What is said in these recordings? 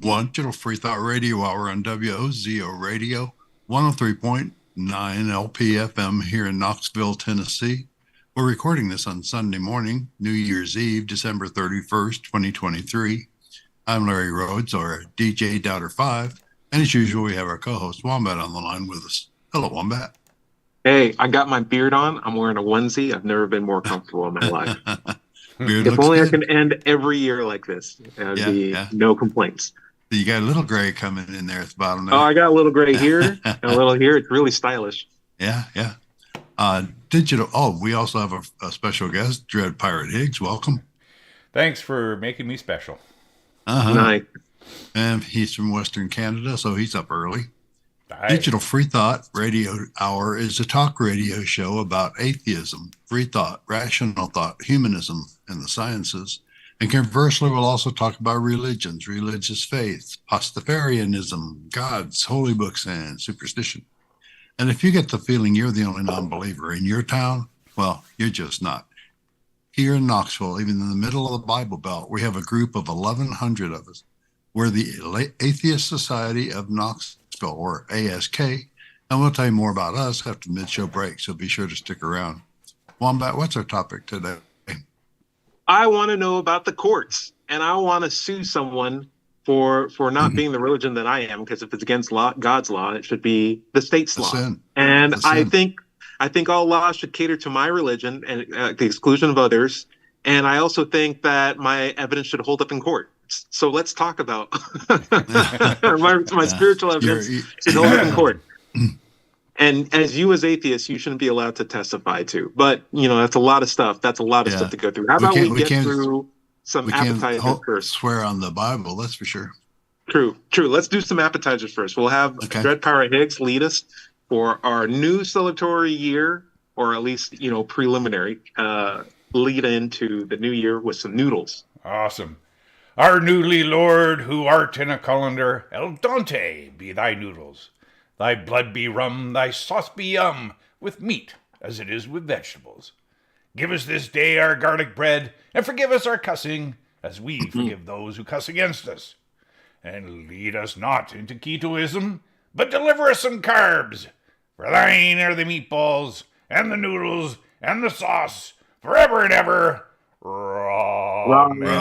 One digital Freethought Radio Hour on WOZO Radio, 103.9 LPFM here in Knoxville, Tennessee. We're recording this on Sunday morning, New Year's Eve, December 31st, 2023. I'm Larry Rhodes, or DJ Doubter 5, and as usual, we have our co-host Wombat on the line with us. Hello, Wombat. Hey, I got my beard on. I'm wearing a onesie. I've never been more comfortable in my life. Beard If looks only good. I can end every year like this. There'd be no complaints. You got a little gray coming in there at the bottom there. Oh, I got a little gray here and a little here. It's really stylish. Yeah. Digital. Oh, we also have a special guest, Dread Pirate Higgs. Welcome. Thanks for making me special. Nice. And he's from Western Canada, so he's up early. Aye. Digital Freethought Radio Hour is a talk radio show about atheism, free thought, rational thought, humanism, and the sciences. And conversely, we'll also talk about religions, religious faith, Pastafarianism, gods, holy books, and superstition. And if you get the feeling you're the only non-believer in your town, well, you're just not. Here in Knoxville, even in the middle of the Bible Belt, we have a group of 1,100 of us. We're the Atheist Society of Knoxville, or ASK, and we'll tell you more about us after the mid-show break, so be sure to stick around. Wombat, what's our topic today? I want to know about the courts, and I want to sue someone for not being the religion that I am, because if it's against God's law, it should be the state's law. Sin. And The sin. I think all laws should cater to my religion and the exclusion of others. And I also think that my evidence should hold up in court. So let's talk about my spiritual evidence should hold up in court. And as you as atheists, you shouldn't be allowed to testify to. But, that's a lot of stuff. That's a lot of stuff to go through. How about we get through some appetizers first? Swear on the Bible, that's for sure. True. Let's do some appetizers first. We'll have Dread Pirate Higgs lead us for our new celebratory year, or at least, preliminary lead into the new year with some noodles. Awesome. Our newly lord, who art in a colander, El Dante be thy noodles. Thy blood be rum, thy sauce be yum, with meat as it is with vegetables. Give us this day our garlic bread, and forgive us our cussing, as we forgive those who cuss against us. And lead us not into ketoism, but deliver us some carbs. For thine are the meatballs, and the noodles, and the sauce, forever and ever. Amen.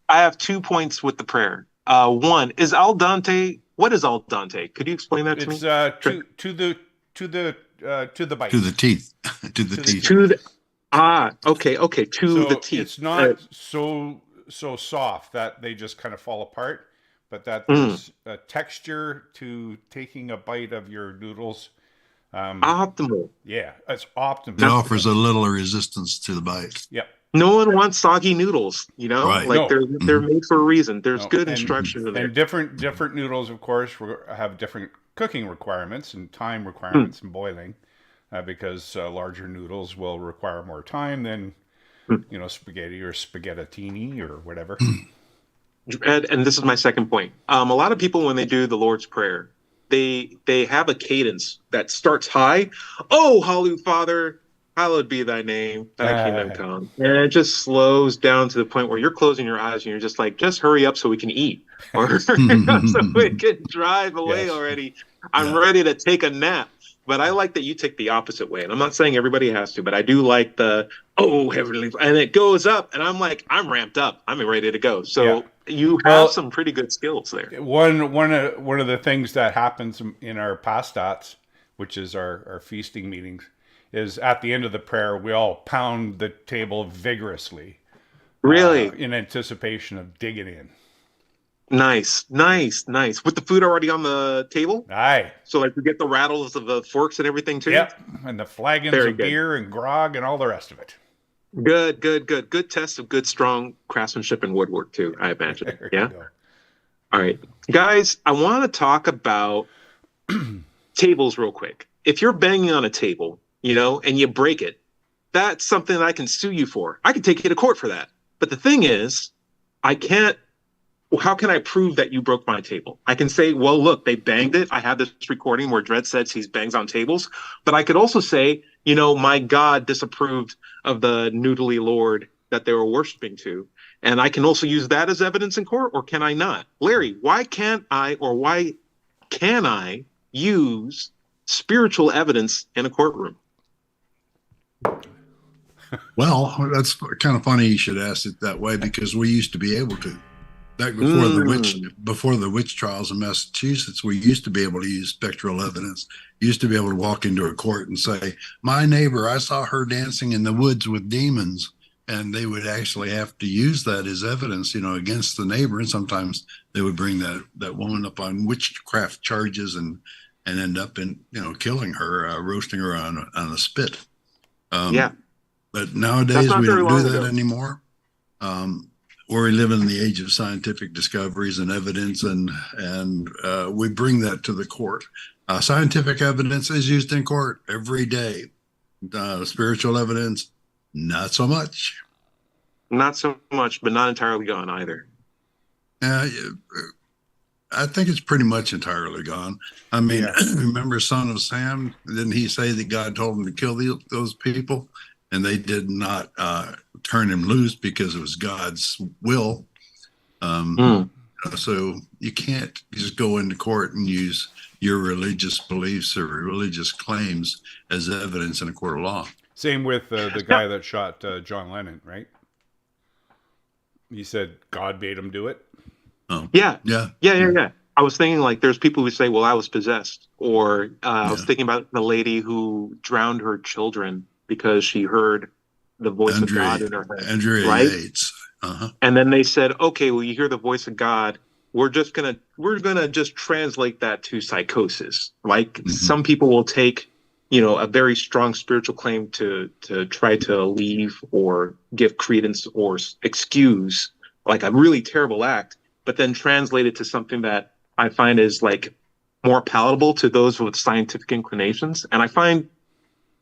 I have 2 points with the prayer. One is Al Dante. What is Al Dante? Could you explain that to me? It's to the bite. To the teeth. To the teeth. Okay. To the teeth. It's not so soft that they just kind of fall apart, but that there's a texture to taking a bite of your noodles. Optimal. Yeah, it's optimal. It offers a little resistance to the bite. Yep. No one wants soggy noodles, Right. Like they're made for a reason. There's good instructions in there. And different noodles, of course, have different cooking requirements and time requirements in boiling, because larger noodles will require more time than spaghetti or spaghettini or whatever. And this is my second point. A lot of people, when they do the Lord's Prayer, they have a cadence that starts high. Oh, Holy Father, hallowed be thy name, thy kingdom come. And it just slows down to the point where you're closing your eyes and you're just like, just hurry up so we can eat. Or so we can drive away already. I'm ready to take a nap. But I like that you take the opposite way. And I'm not saying everybody has to, but I do like the, oh, heavenly, and it goes up. And I'm like, I'm ramped up. I'm ready to go. So you have some pretty good skills there. One of the things that happens in our pastats, which is our feasting meetings, is at the end of the prayer, we all pound the table vigorously. Really? In anticipation of digging in. Nice. With the food already on the table? Aye. So like we get the rattles of the forks and everything too? Yep. And the flagons of beer and grog and all the rest of it. Good. Good test of good, strong craftsmanship and woodwork too, I imagine. Yeah? All right. Guys, I want to talk about tables real quick. If you're banging on a table, and you break it, that's something that I can sue you for. I can take you to court for that. But the thing is, how can I prove that you broke my table? I can say, well, look, they banged it. I have this recording where Dredd says he bangs on tables. But I could also say, my God disapproved of the noodly Lord that they were worshiping to. And I can also use that as evidence in court, or can I not? Larry, why can I use spiritual evidence in a courtroom? Well, that's kind of funny you should ask it that way, because we used to be able to. Back before the witch trials in Massachusetts, we used to be able to use spectral evidence. Used to be able to walk into a court and say, "My neighbor, I saw her dancing in the woods with demons," and they would actually have to use that as evidence, against the neighbor. And sometimes they would bring that woman up on witchcraft charges and end up in killing her, roasting her on a spit. Yeah. But nowadays we don't do that anymore. We're living in the age of scientific discoveries and evidence, and we bring that to the court. Scientific evidence is used in court every day. Spiritual evidence, not so much. Not so much, but not entirely gone either. I think it's pretty much entirely gone. I mean, remember Son of Sam? Didn't he say that God told him to kill those people? And they did not turn him loose because it was God's will. So you can't just go into court and use your religious beliefs or religious claims as evidence in a court of law. Same with the guy that shot John Lennon, right? He said God made him do it. Oh. Yeah. I was thinking, like, there's people who say, well, I was possessed. Or I was thinking about the lady who drowned her children because she heard the voice of God in her head. Andrea right? Yates. Uh-huh. And then they said, okay, well, you hear the voice of God. We're gonna just translate that to psychosis. Like, some people will take, a very strong spiritual claim to try to leave or give credence or excuse like a really terrible act, but then translate it to something that I find is like more palatable to those with scientific inclinations. And I find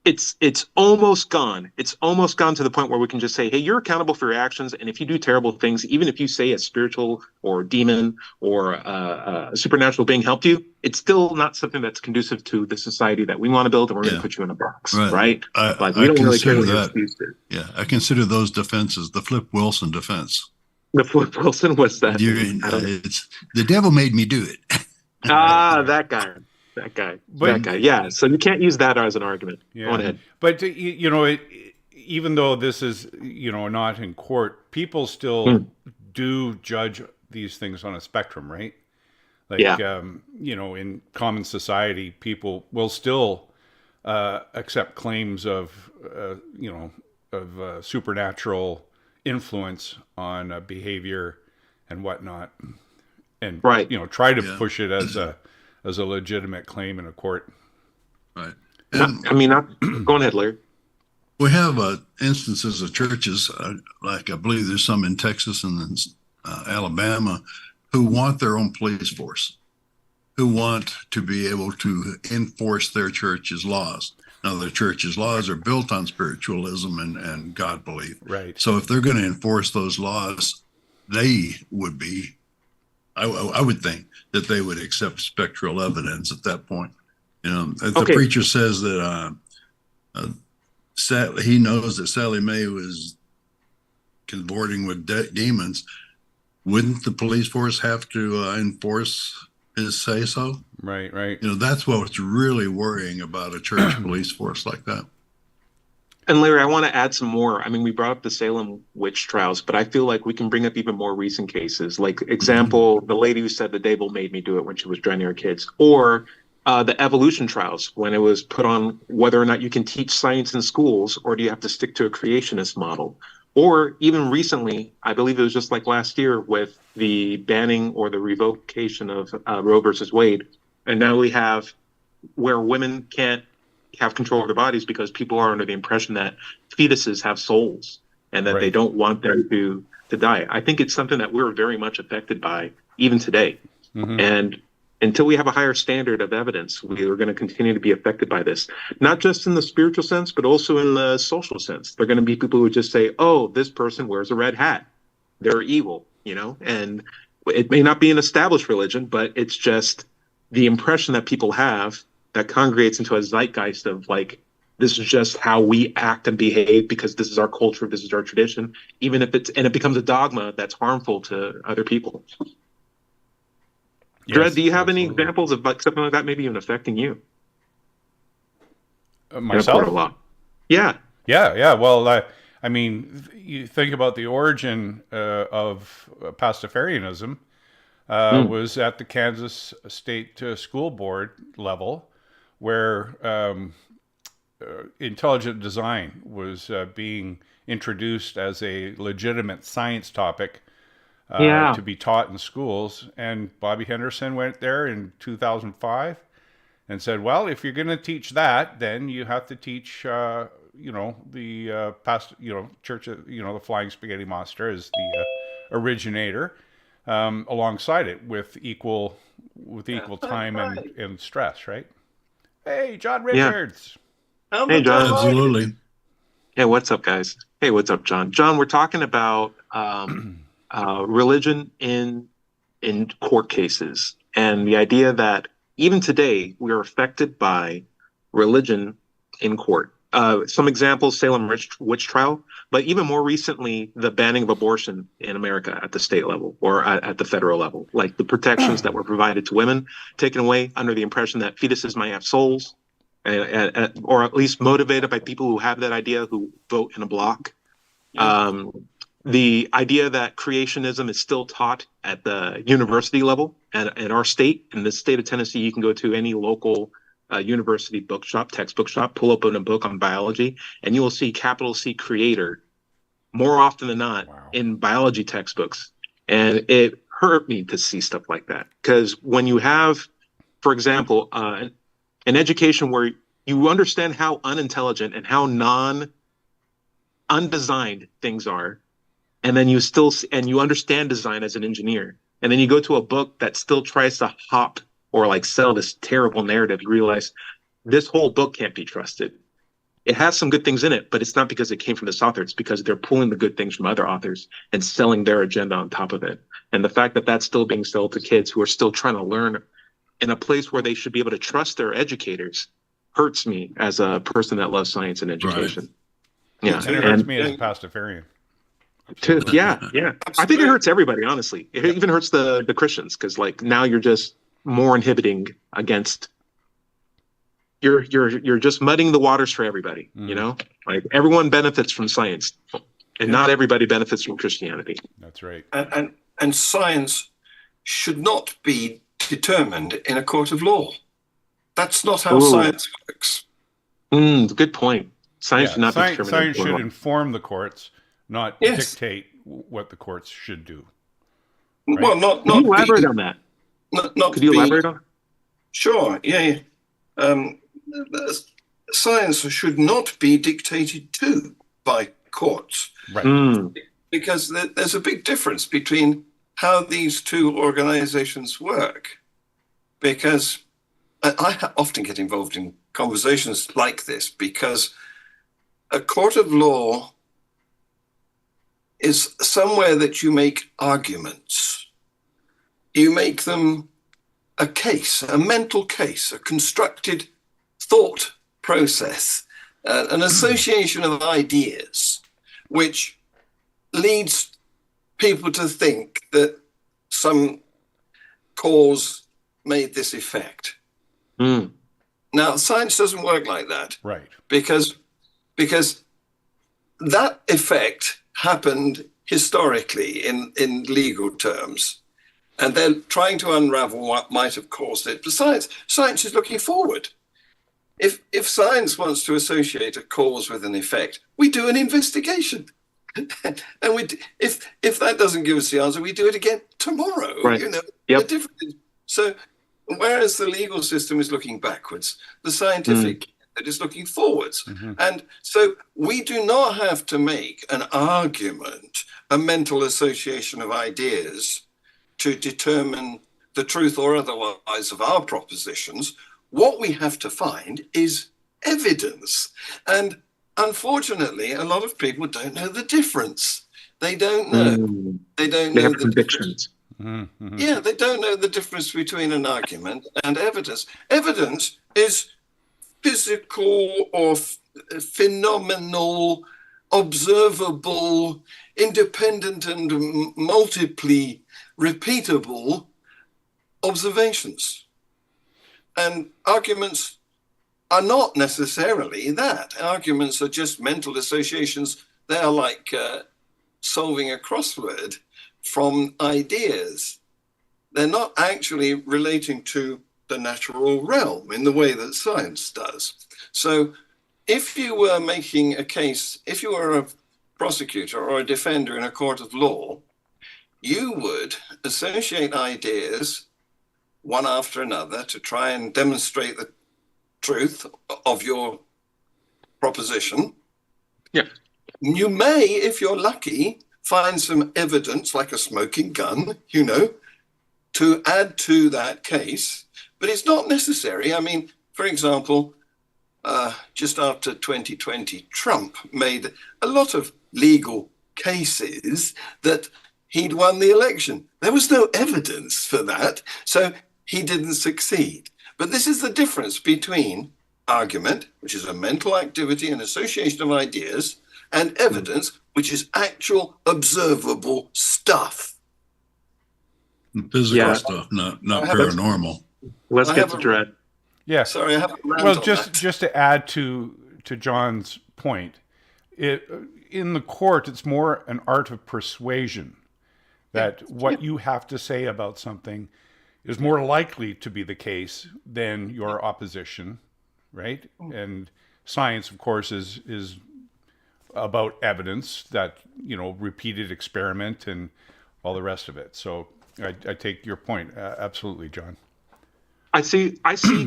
it's almost gone. It's almost gone to the point where we can just say, hey, you're accountable for your actions. And if you do terrible things, even if you say a spiritual or demon or a supernatural being helped you, it's still not something that's conducive to the society that we want to build. And we're going to put you in a box, right? We don't really care what your excuse is. Yeah, I consider those defenses the Flip Wilson defense. The Flip Wilson was that. It's the devil made me do it. That guy. Yeah. So you can't use that as an argument. Yeah. Go ahead. But even though this is not in court, people still do judge these things on a spectrum, right? Like in common society, people will still accept claims of supernatural influence on behavior and whatnot, and try to push it as a legitimate claim in a court. Right. Go ahead, Larry. We have instances of churches, like I believe there's some in Texas and in Alabama, who want their own police force, who want to be able to enforce their church's laws. Now, their church's laws are built on spiritualism and God belief. Right. So if they're going to enforce those laws, they would be, I would think that they would accept spectral evidence at that point. The preacher says that he knows that Sally Mae was cavorting with demons. Wouldn't the police force have to enforce his say-so? Right. That's what's really worrying about a church police force like that. And Larry, I want to add some more. We brought up the Salem witch trials, but I feel like we can bring up even more recent cases. Like, example, the lady who said the devil made me do it when she was drowning her kids, or the evolution trials, when it was put on whether or not you can teach science in schools, or do you have to stick to a creationist model? Or even recently, I believe it was just like last year with the banning or the revocation of Roe versus Wade. And now we have where women can't have control of their bodies because people are under the impression that fetuses have souls and that they don't want them to die. I think it's something that we're very much affected by even today. And until we have a higher standard of evidence, we are going to continue to be affected by this, not just in the spiritual sense, but also in the social sense. They're going to be people who just say, oh, this person wears a red hat. They're evil, and it may not be an established religion, but it's just the impression that people have that congregates into a zeitgeist of like This is just how we act and behave because this is our culture, this is our tradition, even if it becomes a dogma that's harmful to other people. Yes, Dred, do you have any absolutely. examples of something like that maybe even affecting you in a court Myself? of law? Yeah. Yeah. Well, I mean, you think about the origin of Pastafarianism was at the Kansas State School Board level, where intelligent design was being introduced as a legitimate science topic Yeah. to be taught in schools. And Bobby Henderson went there in 2005 and said, well, if you're going to teach that, then you have to teach, the Church of, the Flying Spaghetti Monster is the originator, alongside it with equal time and stress, right? Hey, John Yeah. Richards. Hey, John. Absolutely. Hey, what's up, guys? Hey, what's up, John? John, we're talking about religion in court cases, and the idea that even today we are affected by religion in court. Some examples: Salem witch trial, but even more recently, the banning of abortion in America at the state level or at the federal level, like the protections that were provided to women taken away under the impression that fetuses might have souls. Or at least motivated by people who have that idea, who vote in a block. The idea that creationism is still taught at the university level, and in our state, in the state of Tennessee, you can go to any local university bookshop, textbook shop, pull open a book on biology, and you will see capital C creator more often than not in biology textbooks. And it hurt me to see stuff like that, because when you have, for example, an education where you understand how unintelligent and how undesigned things are, and then you understand design as an engineer, and then you go to a book that still tries to hop or like sell this terrible narrative, you realize this whole book can't be trusted. It has some good things in it, but it's not because it came from this author. It's because they're pulling the good things from other authors and selling their agenda on top of it. And the fact that that's still being sold to kids who are still trying to learn in a place where they should be able to trust their educators hurts me as a person that loves science and education. Right. Yeah. And it hurts me as a Pastafarian. Yeah. I think it hurts everybody, honestly. It even hurts the Christians, because like now you're just more inhibiting against you're just muddying the waters for everybody, Like everyone benefits from science, and not everybody benefits from Christianity. That's right. And science should not be determined in a court of law. That's not how science works. Good point. Science should not be determined. Science should inform the courts, not dictate what the courts should do. Right? Well, not. Could you elaborate on that? Could you elaborate on? Sure. Yeah. Science should not be dictated to by courts, right? Because there's a big difference between how these two organizations work. Because I often get involved in conversations like this, because a court of law is somewhere that you make arguments. You make them a case, a mental case, a constructed thought process, an association of ideas, which leads people to think that some cause made this effect. Now, science doesn't work like that. Right. Because that effect happened historically in legal terms, and they're trying to unravel what might have caused it. But science is looking forward. If science wants to associate a cause with an effect, we do an investigation. And if that doesn't give us the answer, we do it again tomorrow. Right. So whereas the legal system is looking backwards, the scientific is looking forwards. And so we do not have to make an argument, a mental association of ideas to determine the truth or otherwise of our propositions. What we have to find is evidence. And unfortunately, a lot of people don't know the difference. They don't know. They don't know the convictions. Yeah, they don't know the difference between an argument and evidence. Evidence is physical or phenomenal, observable, independent, and multiply repeatable observations. And arguments are not necessarily that. Arguments are just mental associations. They are like solving a crossword from ideas. They're not actually relating to the natural realm in the way that science does. So if you were making a case, if you were a prosecutor or a defender in a court of law, you would associate ideas one after another to try and demonstrate the truth of your proposition. Yeah. You may, if you're lucky, find some evidence like a smoking gun, you know, to add to that case, but it's not necessary. I mean, for example, just after 2020, Trump made a lot of legal cases that he'd won the election. There was no evidence for that, so he didn't succeed. But this is the difference between argument, which is a mental activity and association of ideas, and evidence, which is actual observable stuff. Physical stuff, not paranormal. Let's get to Dread. Yeah. Sorry, I haven't. Well, just to add to John's point, in the court, it's more an art of persuasion. That what you have to say about something is more likely to be the case than your opposition, right? And science, of course, is about evidence, that, you know, repeated experiment and all the rest of it. So I take your point. Absolutely, John. I see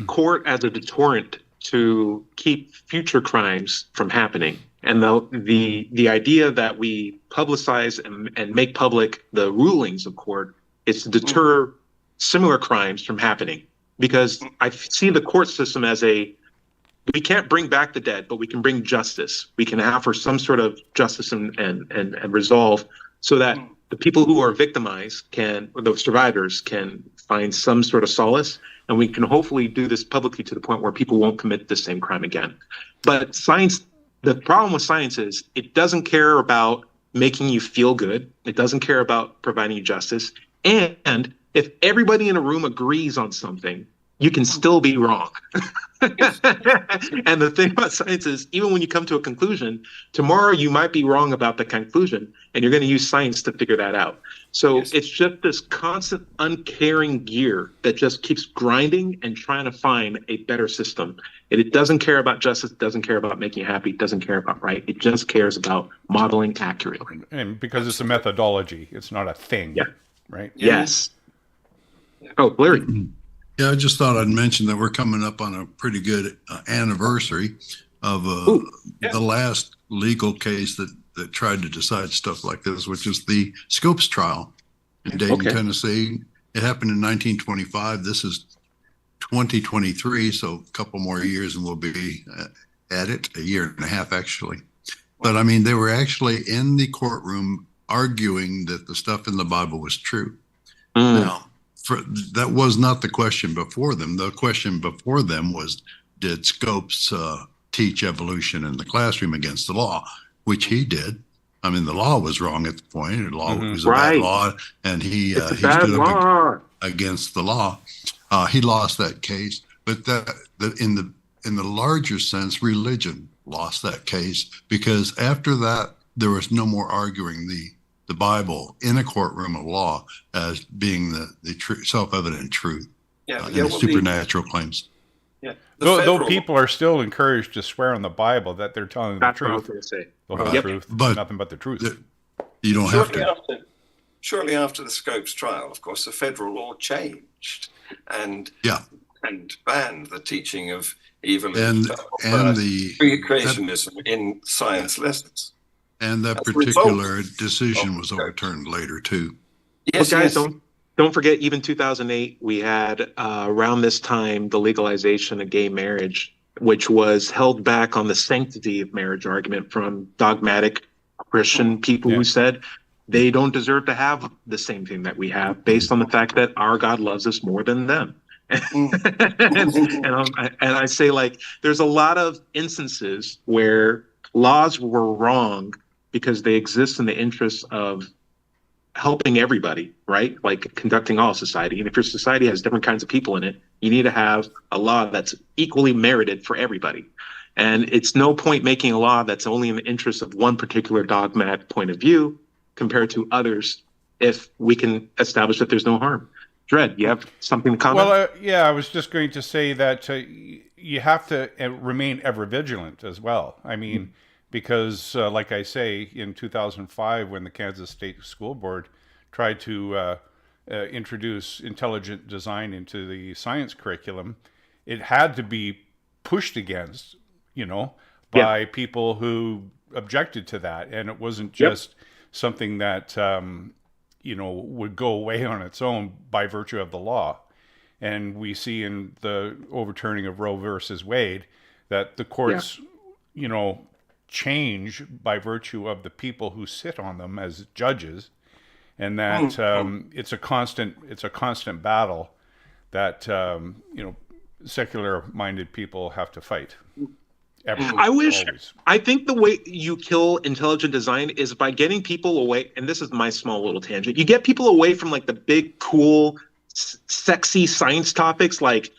court as a deterrent to keep future crimes from happening. And the idea that we publicize and make public the rulings of court is to deter similar crimes from happening. Because I see the court system as we can't bring back the dead, but we can bring justice. We can offer some sort of justice and resolve so that the people who are victimized or the survivors can find some sort of solace. And we can hopefully do this publicly to the point where people won't commit the same crime again. But science, the problem with science is it doesn't care about making you feel good. It doesn't care about providing you justice. And if everybody in a room agrees on something, you can still be wrong. And the thing about science is, even when you come to a conclusion, tomorrow you might be wrong about the conclusion, and you're going to use science to figure that out. So it's just this constant uncaring gear that just keeps grinding and trying to find a better system. And it doesn't care about justice, it doesn't care about making you happy, it doesn't care about right. It just cares about modeling accurately. And because it's a methodology, it's not a thing, right? Yes. Oh, Larry. Yeah, I just thought I'd mention that we're coming up on a pretty good anniversary of the last legal case that tried to decide stuff like this, which is the Scopes trial in Dayton, Tennessee. It happened in 1925. This is 2023, so a couple more years and we'll be at it, a year and a half actually. But I mean, they were actually in the courtroom arguing that the stuff in the Bible was true. Now, that was not the question before them. The question before them was, did Scopes teach evolution in the classroom against the law, which he did. I mean, the law was wrong at the point. The law was a bad law, and he stood up against the law. He lost that case, but in the larger sense, religion lost that case, because after that, there was no more arguing the Bible in a courtroom of law as being the self-evident truth. Supernatural claims. Yeah. Though people are still encouraged to swear on the Bible that they're telling the truth. The whole truth, but nothing but the truth. You don't have to. Shortly after the Scopes trial, of course, the federal law changed and banned the teaching of evolution and the creationism in science lessons. And that particular decision was overturned later too. Yes, well, guys, don't forget, even 2008, we had around this time the legalization of gay marriage, which was held back on the sanctity of marriage argument from dogmatic Christian people who said they don't deserve to have the same thing that we have, based on the fact that our God loves us more than them. And I say, like, there's a lot of instances where laws were wrong because they exist in the interest of helping everybody, right? Like conducting all society. And if your society has different kinds of people in it, you need to have a law that's equally merited for everybody. And it's no point making a law that's only in the interest of one particular dogmatic point of view compared to others if we can establish that there's no harm. Dred, you have something to comment? Well, yeah, I was just going to say that you have to remain ever vigilant as well. I mean, because like I say, in 2005, when the Kansas State School Board tried to introduce intelligent design into the science curriculum, it had to be pushed against, by people who objected to that. And it wasn't just something that, would go away on its own by virtue of the law. And we see in the overturning of Roe versus Wade that the courts, change by virtue of the people who sit on them as judges, and that it's a constant battle that secular-minded people have to fight. I think the way you kill intelligent design is by getting people away, and this is my small little tangent, you get people away from like the big, cool, sexy science topics like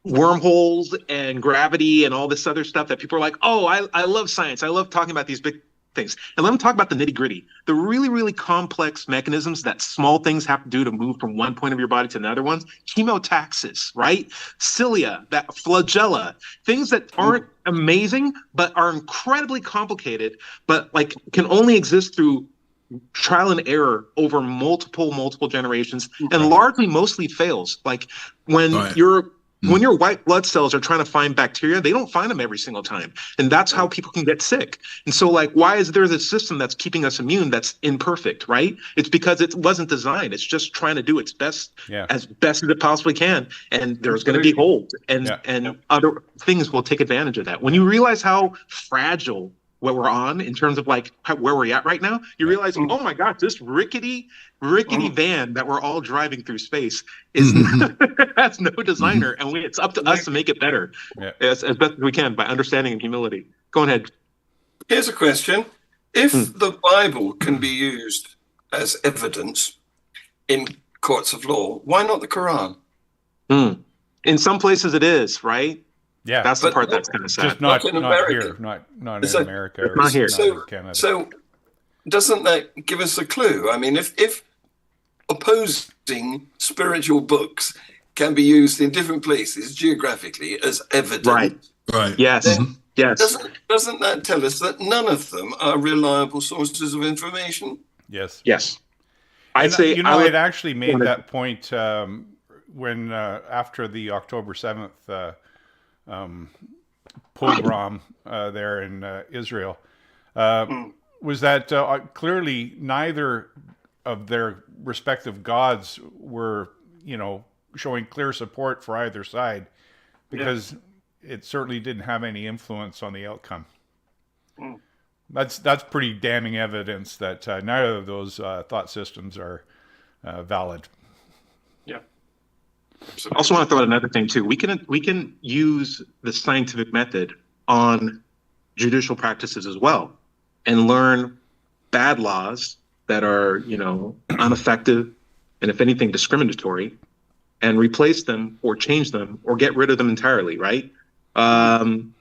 wormholes and gravity and all this other stuff that people are like, oh, I love science. I love talking about these big things. And let them talk about the nitty gritty, the really, really complex mechanisms that small things have to do to move from one point of your body to another one. Chemotaxis, right? Cilia, that flagella, things that aren't amazing, but are incredibly complicated, but like can only exist through trial and error over multiple generations, and largely mostly fails. Like when when your white blood cells are trying to find bacteria, they don't find them every single time. And that's how people can get sick. And so like, why is there this system that's keeping us immune that's imperfect, right? It's because it wasn't designed. It's just trying to do its best, as best as it possibly can. And there's going to be holes, and other things will take advantage of that. When you realize how fragile what we're on in terms of like where we're at right now, you realize, oh my gosh, this rickety van that we're all driving through space is has no designer, and it's up to us to make it better as best as we can by understanding and humility. Go ahead. Here's a question. If the Bible can be used as evidence in courts of law, why not the Quran? In some places it is, right? Yeah, that's the part that's kind of sad. Just not in America. Not in America. Or not here. Not in Canada. So doesn't that give us a clue? I mean, if opposing spiritual books can be used in different places geographically as evidence, right? Yes, yes. Doesn't that tell us that none of them are reliable sources of information? Yes. Yes. I'd say I'd actually made that point when after the October 7th. Pogrom there in Israel was that clearly neither of their respective gods were, showing clear support for either side, because it certainly didn't have any influence on the outcome. That's pretty damning evidence that neither of those thought systems are valid. I also want to throw out another thing too. We can use the scientific method on judicial practices as well, and learn bad laws that are, ineffective and, if anything, discriminatory, and replace them or change them or get rid of them entirely, right? And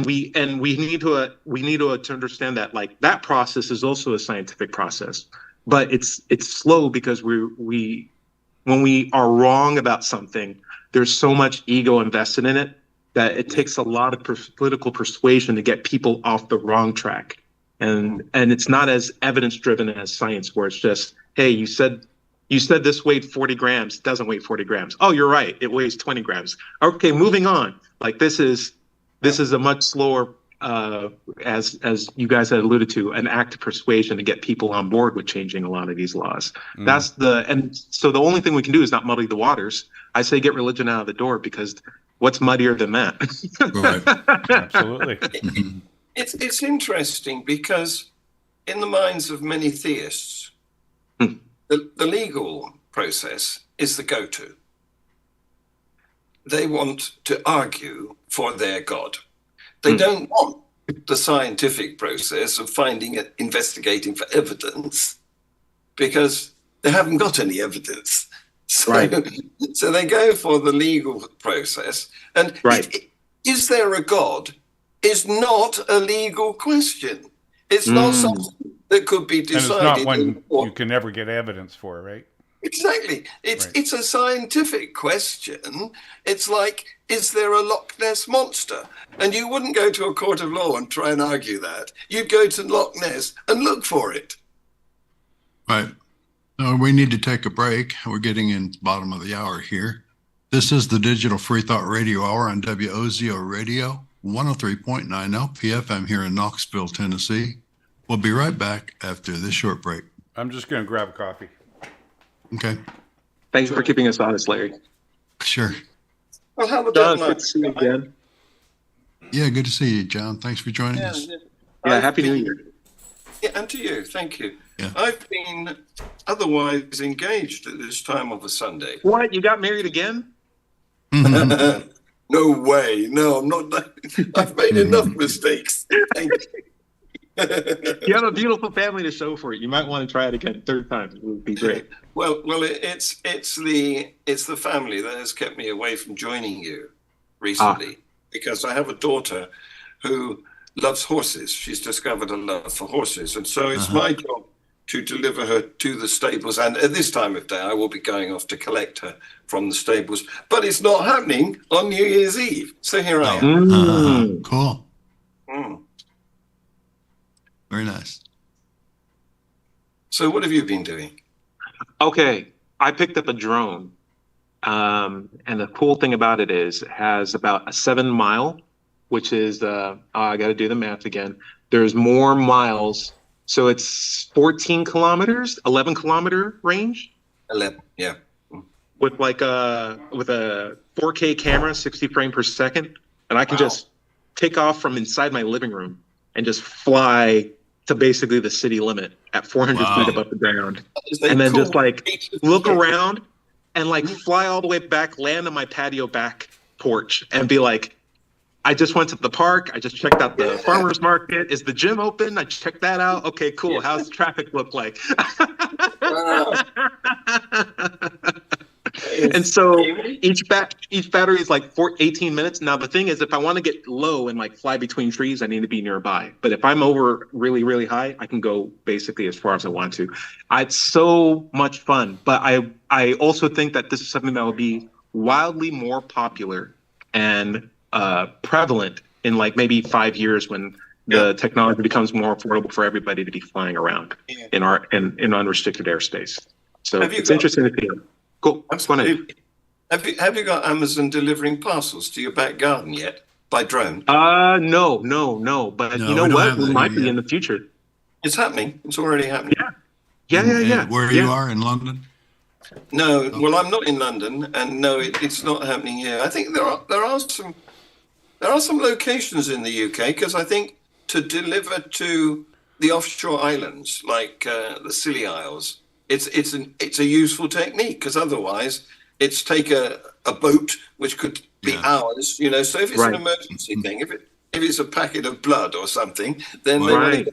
we need to understand that like that process is also a scientific process, but it's slow because when we are wrong about something, there's so much ego invested in it that it takes a lot of political persuasion to get people off the wrong track. And it's not as evidence driven as science, where it's just, hey, you said this weighed 40 grams, it doesn't weigh 40 grams. Oh, you're right, it weighs 20 grams. Okay, moving on. Like this is a much slower, as you guys had alluded to, an act of persuasion to get people on board with changing a lot of these laws. And so the only thing we can do is not muddy the waters. I say get religion out of the door, because what's muddier than that? Right. Absolutely. It's interesting because in the minds of many theists, the legal process is the go-to. they want to argue for their God. They don't want the scientific process of investigating for evidence, because they haven't got any evidence. So, so they go for the legal process. And is there a God is not a legal question. It's not something that could be decided. And it's not one you can never get evidence for, right? Exactly. It's a scientific question. It's like, is there a Loch Ness monster? And you wouldn't go to a court of law and try and argue that. You'd go to Loch Ness and look for it. Right. We need to take a break. We're getting in the bottom of the hour here. This is the Digital Freethought Radio Hour on WOZO Radio, 103.9 LPFM here in Knoxville, Tennessee. We'll be right back after this short break. I'm just going to grab a coffee. Okay. Thanks for keeping us honest, Larry. Sure. Well, have a John, good good to see you again. Yeah, good to see you, John. Thanks for joining us. Yeah, Happy New Year. Yeah, and to you. Thank you. Yeah. I've been otherwise engaged at this time of a Sunday. What? You got married again? No way. No, I'm not. I've made enough mistakes. Thank you. You have a beautiful family to show for it. You might want to try it again, third time. It would be great. Well, it's the family that has kept me away from joining you recently, because I have a daughter who loves horses. She's discovered a love for horses, and so it's my job to deliver her to the stables. And at this time of day, I will be going off to collect her from the stables. But it's not happening on New Year's Eve. So here I am. Cool. Very nice. So what have you been doing? Okay, I picked up a drone. And the cool thing about it is it has about a 7 mile, which is, I got to do the math again. There's more miles. So it's 14 kilometers, 11 kilometer range. 11, yeah. With like with a 4K camera, 60 frame per second. And I can just take off from inside my living room and just fly to basically the city limit at 400 feet above the ground. And then just like look around and like fly all the way back, land on my patio back porch and be like, I just went to the park. I just checked out the farmer's market. Is the gym open? I checked that out. Okay, cool. How's the traffic look like? And so each battery is like 18 minutes. Now, the thing is, if I want to get low and like fly between trees, I need to be nearby. But if I'm over really, really high, I can go basically as far as I want to. It's so much fun. But I also think that this is something that will be wildly more popular and prevalent in like maybe 5 years when the technology becomes more affordable for everybody to be flying around in unrestricted airspace. So it's interesting to feel. Cool. Have you got Amazon delivering parcels to your back garden yet by drone? No. But you know what? We might be in the future. It's happening. It's already happening. Yeah. Where you are in London? No, well, I'm not in London, and no, it's not happening here. I think there are some locations in the UK, because I think to deliver to the offshore islands like the Scilly Isles, it's a useful technique, because otherwise it's take a boat, which could be hours, So if it's an emergency thing, if it's a packet of blood or something, then they want to go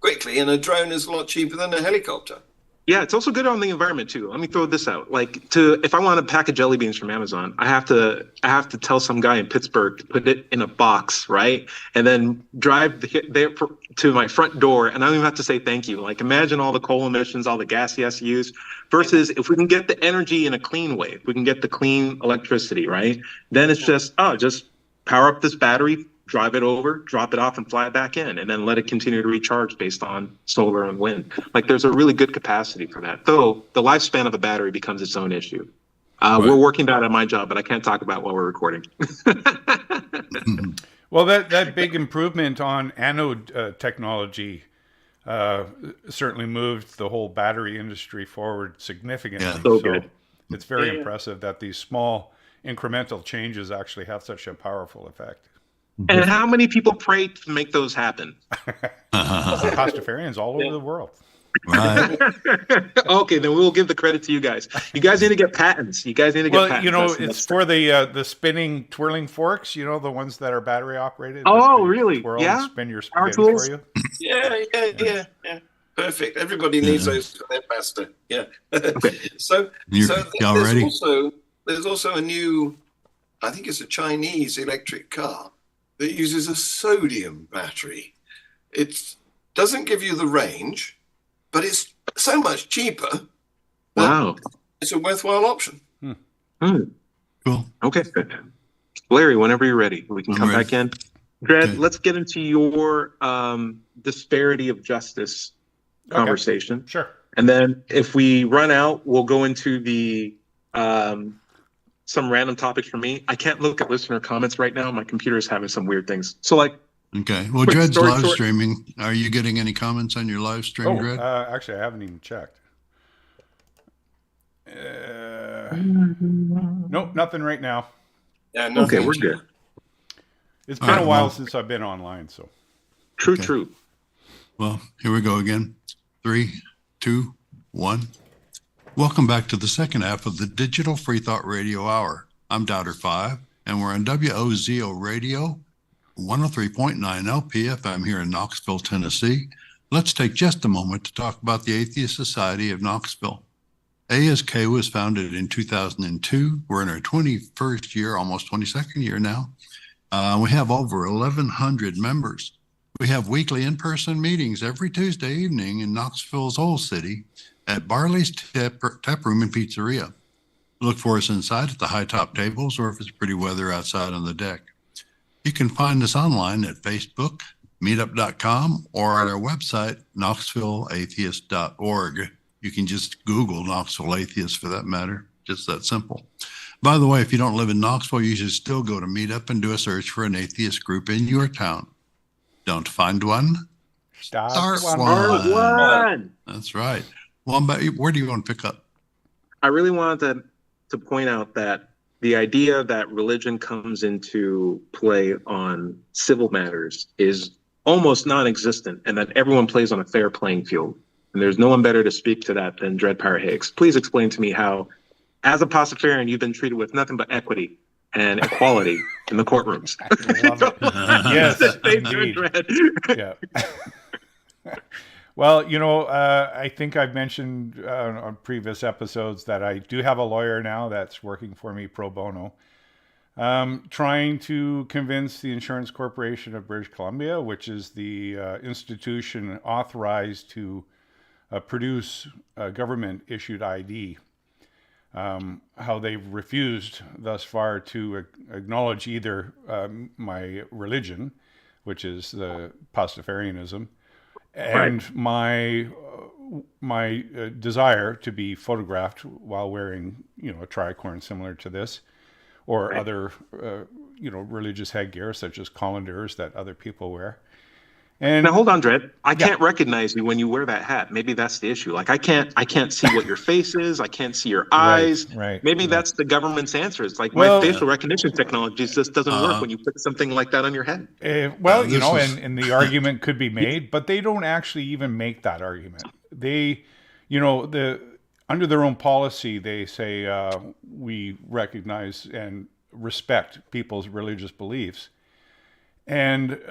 quickly, and a drone is a lot cheaper than a helicopter. Yeah, it's also good on the environment too. Let me throw this out. If I want a pack of jelly beans from Amazon, I have to tell some guy in Pittsburgh to put it in a box, right? And then drive there to my front door, and I don't even have to say thank you. Like, imagine all the coal emissions, all the gas he has to use, versus if we can get the energy in a clean way, if we can get the clean electricity, right? Then it's just power up this battery, drive it over, drop it off, and fly it back in, and then let it continue to recharge based on solar and wind. Like, there's a really good capacity for that, though the lifespan of a battery becomes its own issue. We're working that at my job, but I can't talk about while we're recording. Well, that big improvement on anode technology certainly moved the whole battery industry forward significantly. Yeah. So good. It's very impressive that these small incremental changes actually have such a powerful effect. And how many people pray to make those happen? Pastafarians all over the world. Right. Okay, then we'll give the credit to you guys. You guys need to get patents. You guys need to get Well, patents. it's for the spinning twirling forks. The ones that are battery operated. Oh, that really? Twirl Yeah? and spin your Power spaghetti tools? for you. Yeah. Perfect. Everybody needs those for their pasta. Yeah. Okay. So y'all ready? There's also a new, I think it's a Chinese electric car that uses a sodium battery. It doesn't give you the range, but it's so much cheaper. Wow. It's a worthwhile option. Cool. Okay. Larry, whenever you're ready, we can I'm come ready. back in. Dred, Okay. let's get into your disparity of justice conversation. Sure. And then if we run out, we'll go into the some random topics for me. I can't look at listener comments right now. My computer is having some weird things. So Okay. Well, Quick Dred's story live short. streaming. Are you getting any comments on your live stream, Dred? Actually, I haven't even checked. Nope, nothing right now. Yeah, okay, we're good. It's All been right, a while well- since I've been online, so. True. Well, here we go again. 3, 2, 1. Welcome back to the second half of the Digital Freethought Radio Hour. I'm Doubter 5, and we're on WOZO Radio, 103.9 LPFM here in Knoxville, Tennessee. Let's take just a moment to talk about the Atheist Society of Knoxville. ASK was founded in 2002. We're in our 21st year, almost 22nd year now. We have over 1,100 members. We have weekly in-person meetings every Tuesday evening in Knoxville's Old City at Barley's Tap Room and Pizzeria. Look for us inside at the high top tables, or if it's pretty weather outside on the deck. You can find us online at Facebook, meetup.com, or at our website, knoxvilleatheist.org. You can just Google Knoxville Atheist for that matter. Just that simple. By the way, if you don't live in Knoxville, you should still go to Meetup and do a search for an atheist group in your town. Don't find one? Start one. That's right. Well, where do you want to pick up? I really wanted to point out that the idea that religion comes into play on civil matters is almost non-existent, and that everyone plays on a fair playing field. And there's no one better to speak to that than Dred Power Higgs. Please explain to me how, as a Pastafarian, you've been treated with nothing but equity and equality in the courtrooms. Yes, indeed. Yeah. Well, I think I've mentioned on previous episodes that I do have a lawyer now that's working for me pro bono, trying to convince the Insurance Corporation of British Columbia, which is the institution authorized to produce a government-issued ID, how they've refused thus far to acknowledge either my religion, which is the Pastafarianism, and my desire to be photographed while wearing, a tricorn similar to this, or other, religious headgear such as colanders that other people wear. And now hold on, Dred. I can't recognize you when you wear that hat. Maybe that's the issue. Like I can't see what your face is. I can't see your eyes. Right. Maybe that's the government's answer. It's like my facial recognition technology just doesn't work when you put something like that on your head. And the argument could be made, but they don't actually even make that argument. They, under their own policy, they say we recognize and respect people's religious beliefs, and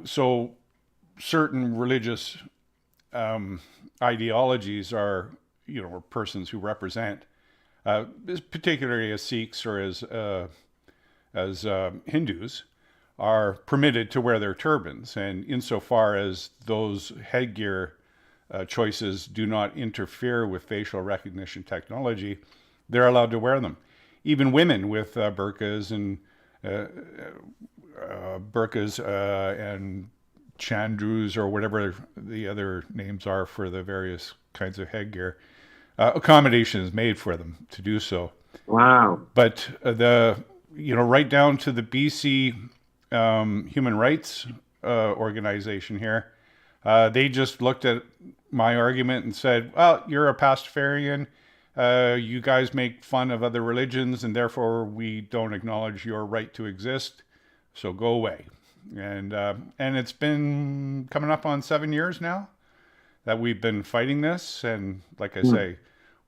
so certain religious ideologies are, or persons who represent, particularly as Sikhs or as Hindus, are permitted to wear their turbans, and insofar as those headgear choices do not interfere with facial recognition technology, they're allowed to wear them. Even women with burqas and and chandrus, or whatever the other names are for the various kinds of headgear, accommodation is made for them to do so. Wow. But right down to the BC Human Rights organization here, they just looked at my argument and said, well, you're a Pastafarian, you guys make fun of other religions, and therefore we don't acknowledge your right to exist, so go away. And it's been coming up on 7 years now that we've been fighting this, and like I say,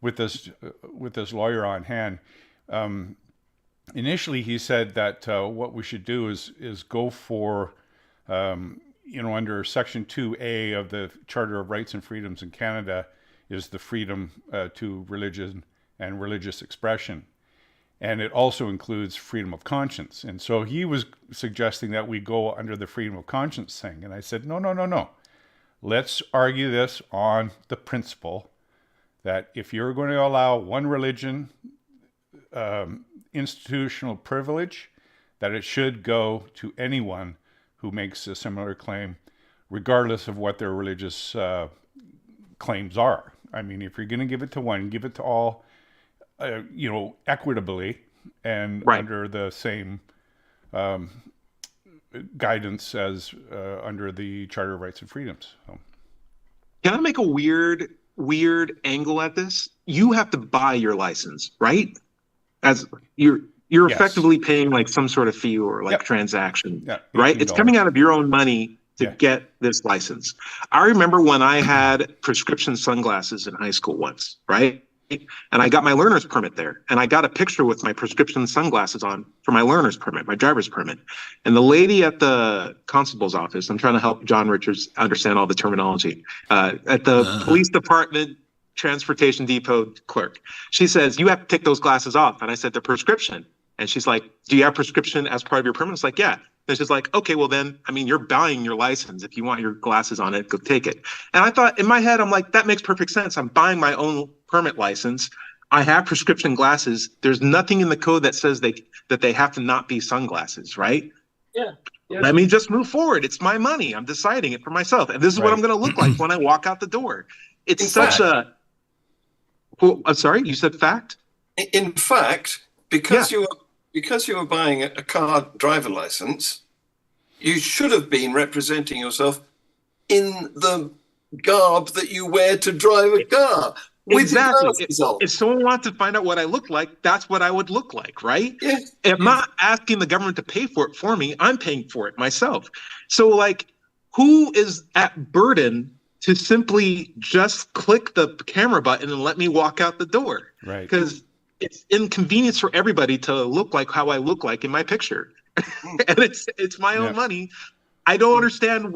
with this lawyer on hand, initially he said that what we should do is go for under Section 2A of the Charter of Rights and Freedoms in Canada is the freedom to religion and religious expression. And it also includes freedom of conscience. And so he was suggesting that we go under the freedom of conscience thing. And I said, no. Let's argue this on the principle that if you're going to allow one religion institutional privilege, that it should go to anyone who makes a similar claim, regardless of what their religious claims are. I mean, if you're going to give it to one, give it to all, equitably and under the same guidance as under the Charter of Rights and Freedoms. So. Can I make a weird angle at this? You have to buy your license, right? As you're Yes. effectively paying like some sort of fee or like transaction, right? $18. It's coming out of your own money to get this license. I remember when I had prescription sunglasses in high school once, right? And I got my learner's permit there, and I got a picture with my prescription sunglasses on for my learner's permit, my driver's permit. And the lady at the constable's office, I'm trying to help John Richards understand all the terminology, at the police department transportation depot clerk, she says, you have to take those glasses off. And I said, they're prescription. And she's like, do you have prescription as part of your permit? It's like, yeah. And she's like, okay, well then, I mean, you're buying your license. If you want your glasses on it, go take it. And I thought in my head, I'm like, that makes perfect sense. I'm buying my own permit license. I have prescription glasses. There's nothing in the code that says that they have to not be sunglasses, right? Yeah. Let me just move forward. It's my money. I'm deciding it for myself. And this is what I'm going to look like when I walk out the door. It's In such fact- I'm sorry, you said fact? In fact, because you were buying a car driver license, you should have been representing yourself in the garb that you wear to drive a car. Exactly. With the If someone wants to find out what I look like, that's what I would look like, right? Yeah. I'm not asking the government to pay for it for me. I'm paying for it myself. So, like, who is at burden to simply just click the camera button and let me walk out the door? Right. Because it's inconvenience for everybody to look like how I look like in my picture. And it's my own money. I don't understand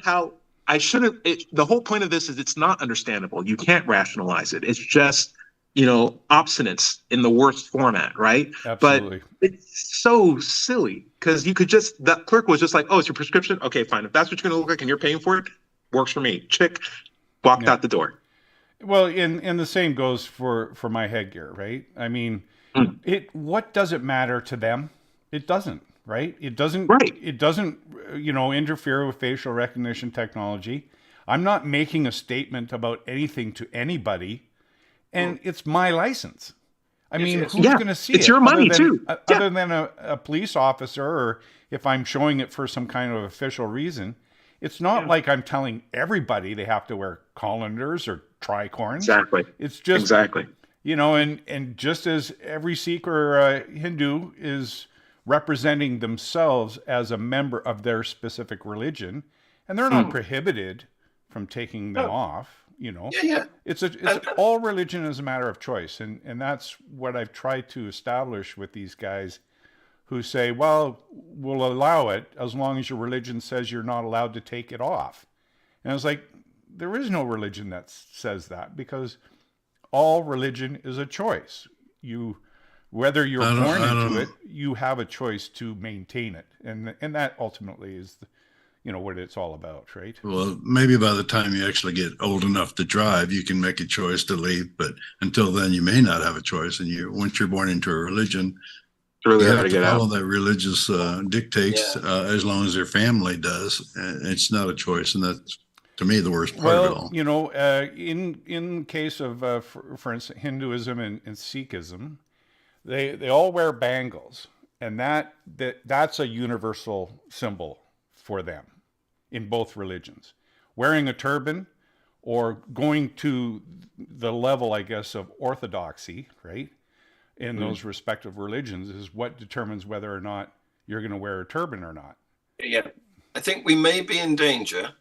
how I shouldn't. The whole point of this is it's not understandable. You can't rationalize it. It's just, obstinance in the worst format, right? Absolutely. But it's so silly because you could that clerk was just like, oh, it's your prescription? Okay, fine. If that's what you're going to look like and you're paying for it, works for me. Chick, walked out the door. Well, and the same goes for my headgear, right? I mean, what does it matter to them? It doesn't, right? It doesn't. Right. It doesn't, interfere with facial recognition technology. I'm not making a statement about anything to anybody, and it's my license. I mean, who's going to see it? It's your money too. Other than a police officer, or if I'm showing it for some kind of official reason. It's not like I'm telling everybody they have to wear colanders or tricorns. Exactly. It's just exactly. And just as every Sikh or Hindu is representing themselves as a member of their specific religion, and they're not prohibited from taking them off. It's all religion is a matter of choice, and that's what I've tried to establish with these guys who say, well, we'll allow it as long as your religion says you're not allowed to take it off. And I was like, there is no religion that says that, because all religion is a choice. Whether you're born into it, you have a choice to maintain it. And that ultimately is what it's all about, right? Well, maybe by the time you actually get old enough to drive, you can make a choice to leave. But until then, you may not have a choice. And once you're born into a religion, really you hard have to to get follow out. that religious dictates as long as your family does. It's not a choice, and that's, to me, the worst part of it all. In case of, for instance, Hinduism and Sikhism, they all wear bangles, and that's a universal symbol for them in both religions. Wearing a turban or going to the level, I guess, of orthodoxy, right, in those respective religions is what determines whether or not you're going to wear a turban or not. Yeah. I think we may be in danger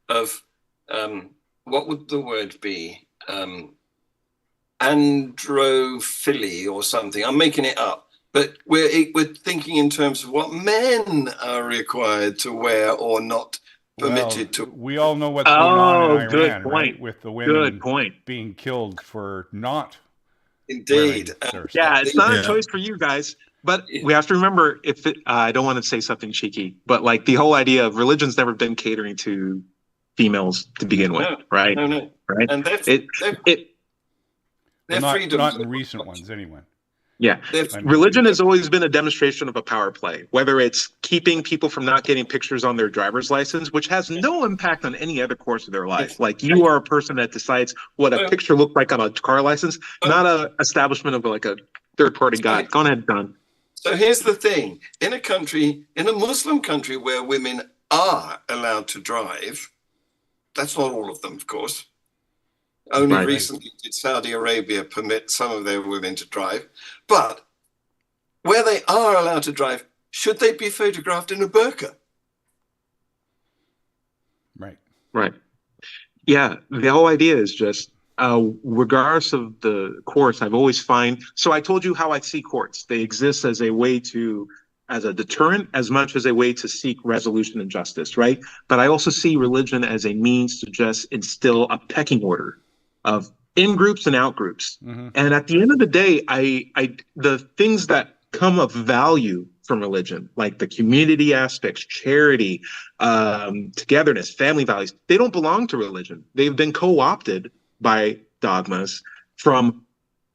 of what would the word be? Androphily or something. I'm making it up. But we're thinking in terms of what men are required to wear or not permitted to. We all know what's going on in good Iran, point. right? With the women being killed for not Indeed. Yeah, it's not a choice for you guys. But we have to remember, I don't want to say something cheeky, but like the whole idea of religion's never been catering to females to begin with, right? No. Right? And their freedom. Not in recent ones, anyway. Yeah. Religion has always been a demonstration of a power play, whether it's keeping people from not getting pictures on their driver's license, which has no impact on any other course of their life. Like you are a person that decides what a picture looks like on a car license, not a establishment of like a third party guide. Go ahead, Don. So here's the thing. In a Muslim country where women are allowed to drive, that's not all of them, of course. Only recently did Saudi Arabia permit some of their women to drive. But where they are allowed to drive, should they be photographed in a burqa? Right. Yeah, the whole idea is just, regardless of the course, I've always find. So I told you how I see courts. They exist as a way as a deterrent, as much as a way to seek resolution and justice, right? But I also see religion as a means to just instill a pecking order of in groups and out groups. Mm-hmm. And at the end of the day, the things that come of value from religion, like the community aspects, charity, togetherness, family values, they don't belong to religion. They've been co-opted by dogmas from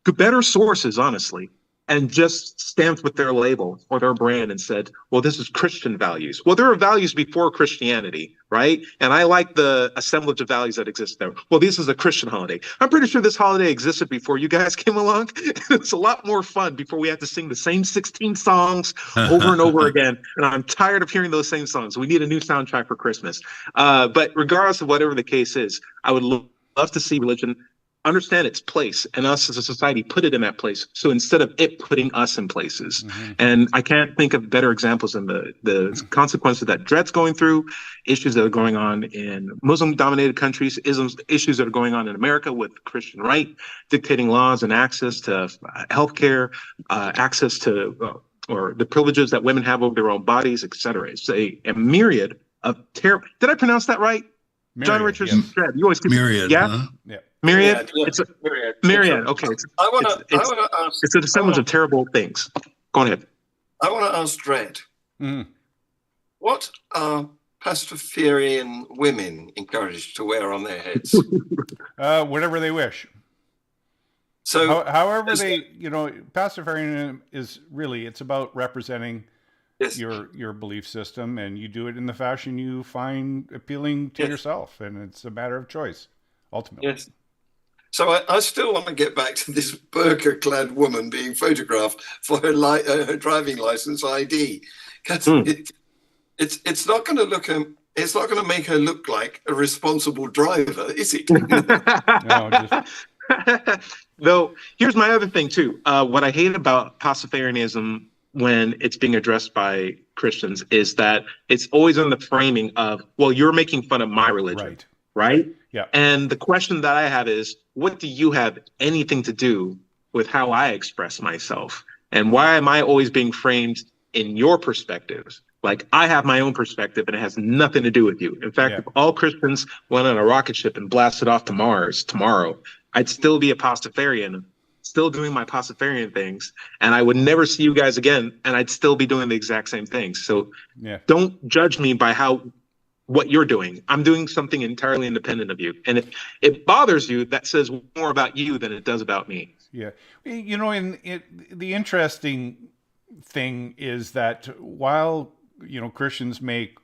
better sources, honestly, and just stamped with their label or their brand and said, well, this is Christian values. Well, there are values before Christianity, right? And I like the assemblage of values that exist there. Well, this is a Christian holiday. I'm pretty sure this holiday existed before you guys came along. It's a lot more fun before we have to sing the same 16 songs over and over again. And I'm tired of hearing those same songs. We need a new soundtrack for Christmas. But regardless of whatever the case is, I would love to see religion understand its place and us as a society put it in that place. So instead of it putting us in places, and I can't think of better examples than the consequences that Dred's going through, issues that are going on in Muslim dominated countries, issues that are going on in America with Christian right, dictating laws and access to healthcare, access to, or the privileges that women have over their own bodies, et cetera. It's a myriad of terrible. Did I pronounce that right? Myriad, John Richards, yes. Dred, you always myriad. Yeah. Myriad? Yeah. It's a myriad. Okay. It's a assemblage of terrible things. Go ahead. I want to ask Dred, what are Pastafarian women encouraged to wear on their heads? Whatever they wish. So however they, Pastafarianism is really, it's about representing your belief system, and you do it in the fashion you find appealing to yourself, and it's a matter of choice, ultimately. Yes. So I still want to get back to this burqa-clad woman being photographed for her driving license ID, because it's not going to look it's not going to make her look like a responsible driver, is it? No, Though here's my other thing too. What I hate about Pastafarianism when it's being addressed by Christians is that it's always in the framing of, well, you're making fun of my religion, right? Yeah. And the question that I have is, what do you have anything to do with how I express myself? And why am I always being framed in your perspectives? Like, I have my own perspective and it has nothing to do with you. In fact, if all Christians went on a rocket ship and blasted off to Mars tomorrow, I'd still be a Pastafarian, still doing my Pastafarian things, and I would never see you guys again, and I'd still be doing the exact same things. So don't judge me by what you're doing. I'm doing something entirely independent of you. And if it bothers you, that says more about you than it does about me. Yeah. The interesting thing is that while, Christians make,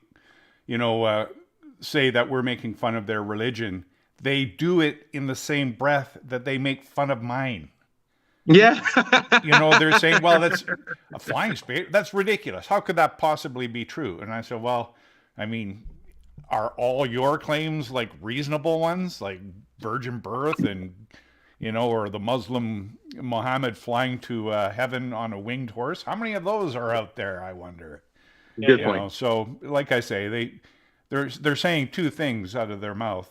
say that we're making fun of their religion, they do it in the same breath that they make fun of mine. Yeah. They're saying, well, that's a flying spade. That's ridiculous. How could that possibly be true? And I said, well, I mean, are all your claims like reasonable ones, like virgin birth and, or the Muslim Muhammad flying to heaven on a winged horse? How many of those are out there, I wonder? Good point. So like I say, they're saying two things out of their mouth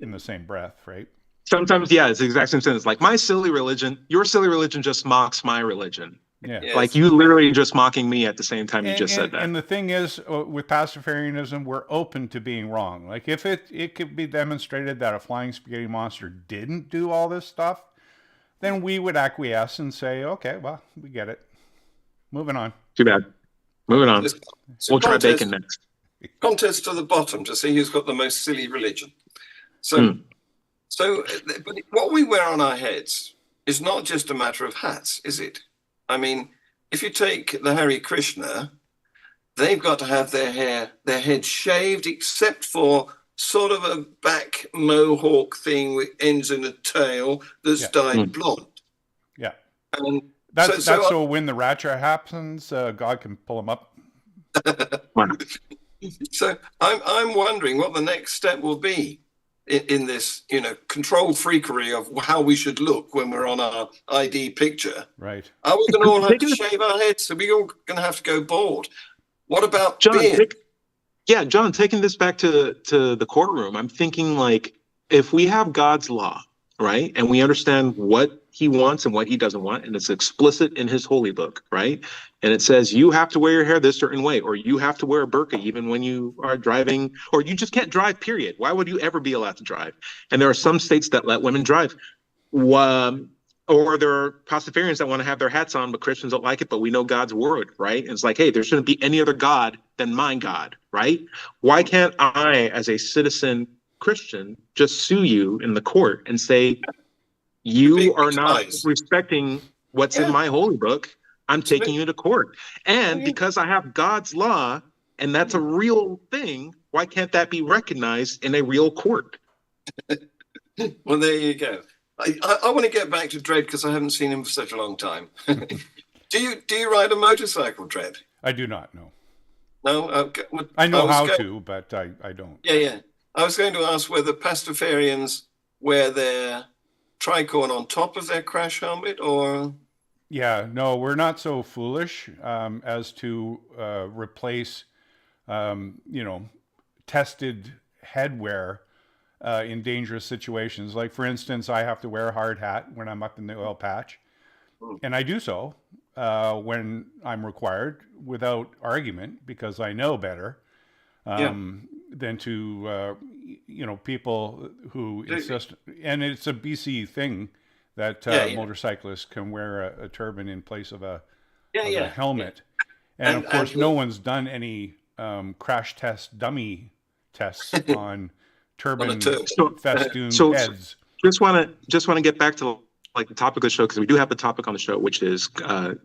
in the same breath, right? Sometimes, yeah, it's the exact same sentence. Like, my silly religion, your silly religion just mocks my religion. Yeah. Yes. Like, you literally just mocking me at the same time you just said that. And the thing is, with Pastafarianism, we're open to being wrong. Like, if it could be demonstrated that a flying spaghetti monster didn't do all this stuff, then we would acquiesce and say, okay, well, we get it. Moving on. Too bad. Moving on. So We'll try bacon next. Contest to the bottom to see who's got the most silly religion. So, but what we wear on our heads is not just a matter of hats, is it? I mean, if you take the Hare Krishna, they've got to have their head shaved, except for sort of a back mohawk thing which ends in a tail that's dyed blonde. Yeah. And that's so when the rapture happens, God can pull them up. So I'm wondering what the next step will be in this, controlled freakery of how we should look when we're on our ID picture. Right. Are we going to all have to shave our heads? Are we all going to have to go bald? What about beard? John, taking this back to the courtroom, I'm thinking, like, if we have God's law, right, and we understand what he wants and what he doesn't want, and it's explicit in his holy book, right, and it says you have to wear your hair this certain way, or you have to wear a burqa even when you are driving, or you just can't drive, period. Why would you ever be allowed to drive? And there are some states that let women drive. Or there are Pastafarians that want to have their hats on, but Christians don't like it, but we know God's word, right? And it's like, hey, there shouldn't be any other God than my God, right? Why can't I, as a citizen Christian, just sue you in the court and say, you are not respecting what's in my holy book, I'm taking you to court. And because I have God's law, and that's a real thing, why can't that be recognized in a real court? Well, there you go. I want to get back to Dredd because I haven't seen him for such a long time. Do you ride a motorcycle, Dredd? I do not, no. No? Okay. Well, I know how to, but I don't. Yeah. I was going to ask whether Pastafarians wear their tricorn on top of their crash helmet or... Yeah, no, we're not so foolish as to replace, tested headwear in dangerous situations. Like, for instance, I have to wear a hard hat when I'm up in the oil patch, and I do so when I'm required without argument because I know better than to people who insist. And it's a BC thing that motorcyclists can wear a turban in place of a helmet. And of course, no one's done any crash test dummy tests on turban festoon heads. Just want to get back to like the topic of the show, because we do have the topic on the show, which is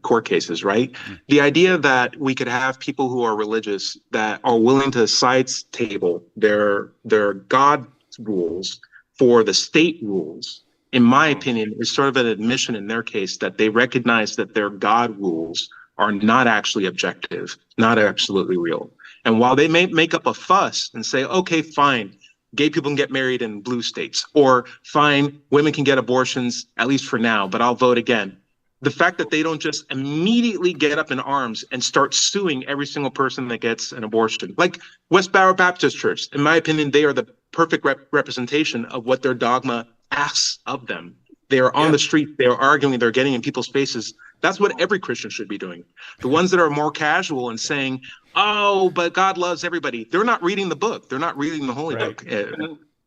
court cases, right? The idea that we could have people who are religious that are willing to sidetable their God rules for the state rules, in my opinion, is sort of an admission in their case that they recognize that their God rules are not actually objective, not absolutely real. And while they may make up a fuss and say, okay, fine, gay people can get married in blue states, or fine, women can get abortions, at least for now, but I'll vote again. The fact that they don't just immediately get up in arms and start suing every single person that gets an abortion. Like West Barrow Baptist Church, in my opinion, they are the perfect representation of what their dogma asks of them. They are on the street, they are arguing, they're getting in people's faces. That's what every Christian should be doing. The ones that are more casual and saying, oh, but God loves everybody, they're not reading the book. They're not reading the holy book,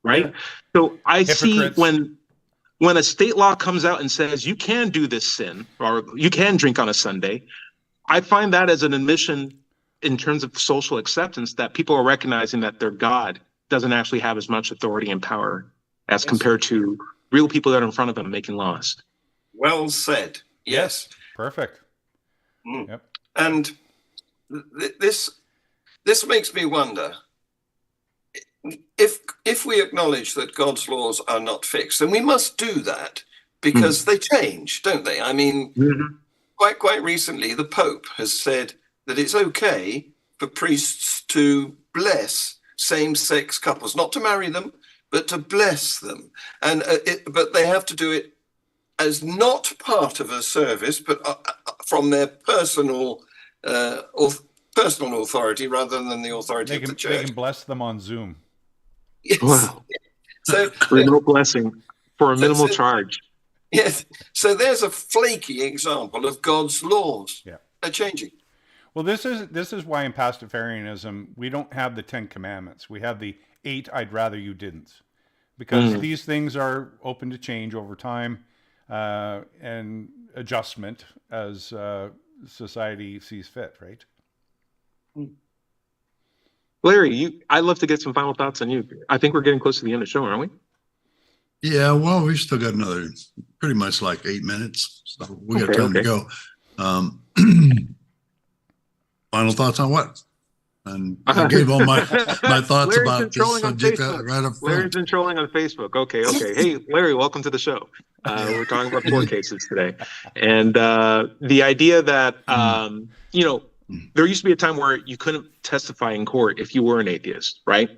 right? So I see when a state law comes out and says you can do this sin, or you can drink on a Sunday, I find that as an admission in terms of social acceptance that people are recognizing that their God doesn't actually have as much authority and power as compared to real people that are in front of them making laws. Well said. Yes. Perfect. Yep. And this makes me wonder, if we acknowledge that God's laws are not fixed, and we must do that because they change, don't they? I mean, quite recently, the Pope has said that it's okay for priests to bless same-sex couples, not to marry them, but to bless them. And but they have to do it as not part of a service, but from their personal personal authority rather than the authority of the They church. can bless them on Zoom. Yes. Wow. So, Remote blessing for a minimal charge. yes. So there's a flaky example of God's laws. Yeah. They're changing. Well, this is why in Pastafarianism we don't have the 10 Commandments. We have the 8 I'd rather you didn't, because these things are open to change over time and adjustment as society sees fit, right? Larry, I'd love to get some final thoughts on you. I think we're getting close to the end of the show, aren't we? Yeah, well, we've still got another pretty much like 8 minutes, so we got time to go. Final thoughts on what? And I gave all my thoughts about this subject right up front. Larry's been trolling on Facebook. Okay. Hey, Larry, welcome to the show. We're talking about court cases today. And the idea that, there used to be a time where you couldn't testify in court if you were an atheist, right?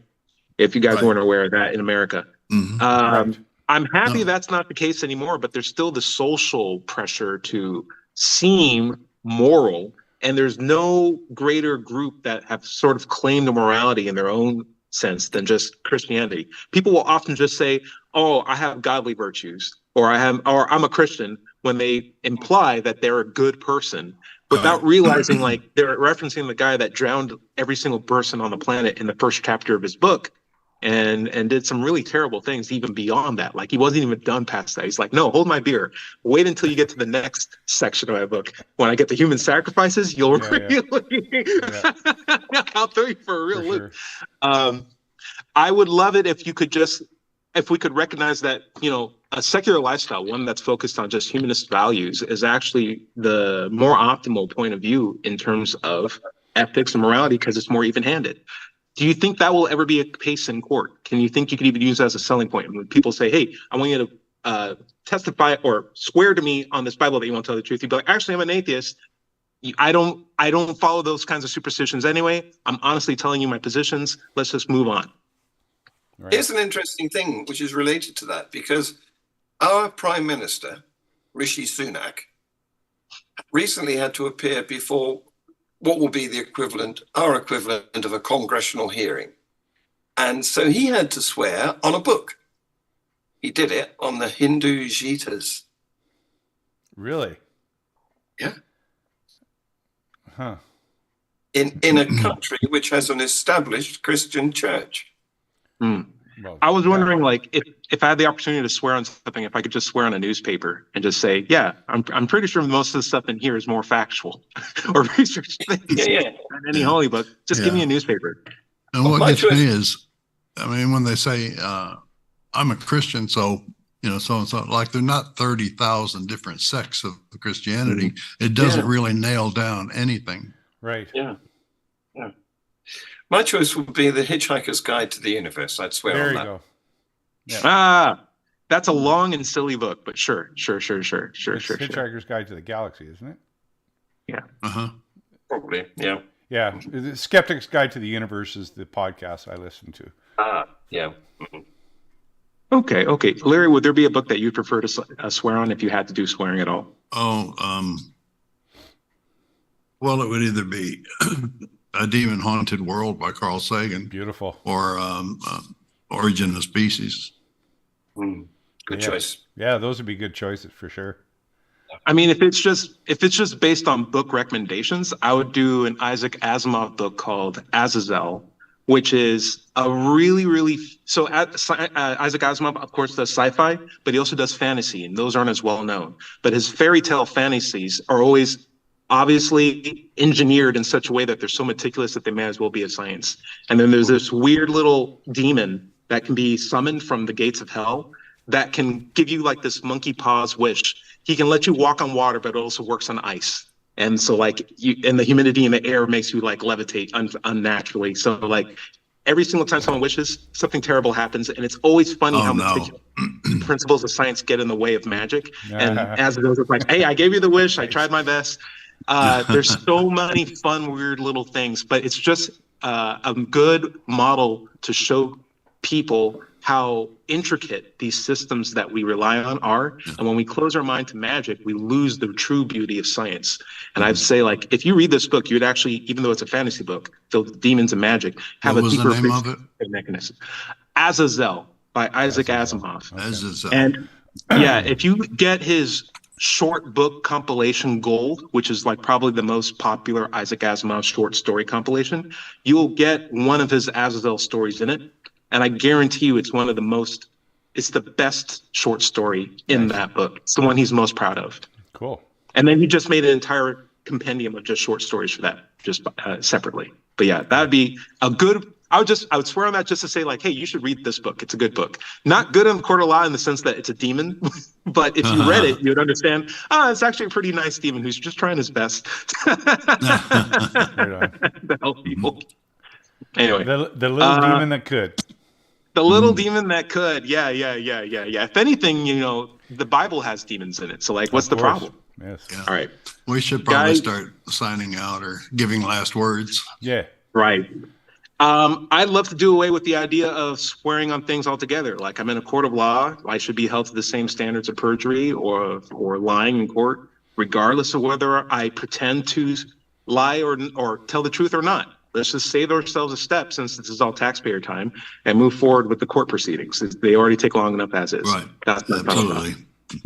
If you guys weren't aware of that in America. Mm-hmm. I'm happy that's not the case anymore, but there's still the social pressure to seem moral. And there's no greater group that have sort of claimed a morality in their own sense than just Christianity. People will often just say, "Oh, I have godly virtues," or I'm a Christian, when they imply that they're a good person, without realizing like they're referencing the guy that drowned every single person on the planet in the first chapter of his book. And did some really terrible things even beyond that. Like, he wasn't even done past that. He's like, "No, hold my beer. Wait until you get to the next section of my book. When I get to human sacrifices, you'll really I'll throw you for a real loop." Sure. I would love it if we could recognize that, a secular lifestyle, one that's focused on just humanist values, is actually the more optimal point of view in terms of ethics and morality, because it's more even-handed. Do you think that will ever be a case in court? Can you think you could even use that as a selling point when people say, "Hey, I want you to testify or swear to me on this Bible that you won't tell the truth"? You'd be like, "Actually, I'm an atheist. I don't follow those kinds of superstitions anyway. I'm honestly telling you my positions. Let's just move on." Right. Here's an interesting thing which is related to that, because our Prime Minister, Rishi Sunak, recently had to appear before what will be our equivalent of a congressional hearing. And so he had to swear on a book. He did it on the Hindu Gitas. Really? Yeah. Huh. In a country which has an established Christian church. Well, I was wondering, like, if I had the opportunity to swear on something, if I could just swear on a newspaper and just say, "Yeah, I'm pretty sure most of the stuff in here is more factual," or research things than any holy book. Just give me a newspaper. And what gets me is, when they say, "I'm a Christian," so so and so, like, they're not 30,000 different sects of Christianity. It doesn't really nail down anything. Right. Yeah. My choice would be The Hitchhiker's Guide to the Universe. I'd swear on that. There you go. Yeah. That's a long and silly book, but sure. It's Hitchhiker's Guide to the Galaxy, isn't it? Yeah. Probably, yeah. Yeah. The Skeptic's Guide to the Universe is the podcast I listen to. Yeah. Okay. Larry, would there be a book that you'd prefer to swear on if you had to do swearing at all? Well, it would either be A Demon Haunted World by Carl Sagan. Beautiful. Or Origin of Species. Good choice. Yeah, those would be good choices for sure. If it's just based on book recommendations, I would do an Isaac Asimov book called Azazel, which is a really, really Isaac Asimov, of course, does sci-fi, but he also does fantasy, and those aren't as well known. But his fairy tale fantasies are always obviously engineered in such a way that they're so meticulous that they may as well be a science. And then there's this weird little demon that can be summoned from the gates of hell that can give you like this monkey paws wish. He can let you walk on water, but it also works on ice. And so and the humidity in the air makes you like levitate unnaturally. So like every single time someone wishes, something terrible happens. And it's always funny meticulous principles of science get in the way of magic. And as it goes, it's like, "Hey, I gave you the wish. I tried my best." There's so many fun, weird little things, but it's just a good model to show people how intricate these systems that we rely on are. And when we close our mind to magic, we lose the true beauty of science. And I'd say, like, if you read this book, you'd actually, even though it's a fantasy book filled with demons and magic, have What a was the deeper name of it? mechanism. Azazel by Isaac Asimov. Azazel. And yeah, if you get his short book compilation Gold, which is like probably the most popular Isaac Asimov short story compilation, you'll get one of his Azazel stories in it. And I guarantee you it's it's the best short story in that book. It's the one he's most proud of. Cool. And then he just made an entire compendium of just short stories for that, just separately. But yeah, that'd be a good, I would swear on that just to say, like, hey, you should read this book. It's a good book. Not good in the court of law in the sense that it's a demon, but if you read it, you would understand, it's actually a pretty nice demon who's just trying his best to help people. Anyway. The little demon that could. The little demon that could. Yeah. If anything, the Bible has demons in it. So, like, what's the problem? Yes. Yeah. All right. We should probably start signing out or giving last words. Yeah. Right. I'd love to do away with the idea of swearing on things altogether. Like, I'm in a court of law. I should be held to the same standards of perjury or lying in court, regardless of whether I pretend to lie or tell the truth or not. Let's just save ourselves a step, since this is all taxpayer time, and move forward with the court proceedings. They already take long enough as is. Right. That's absolutely.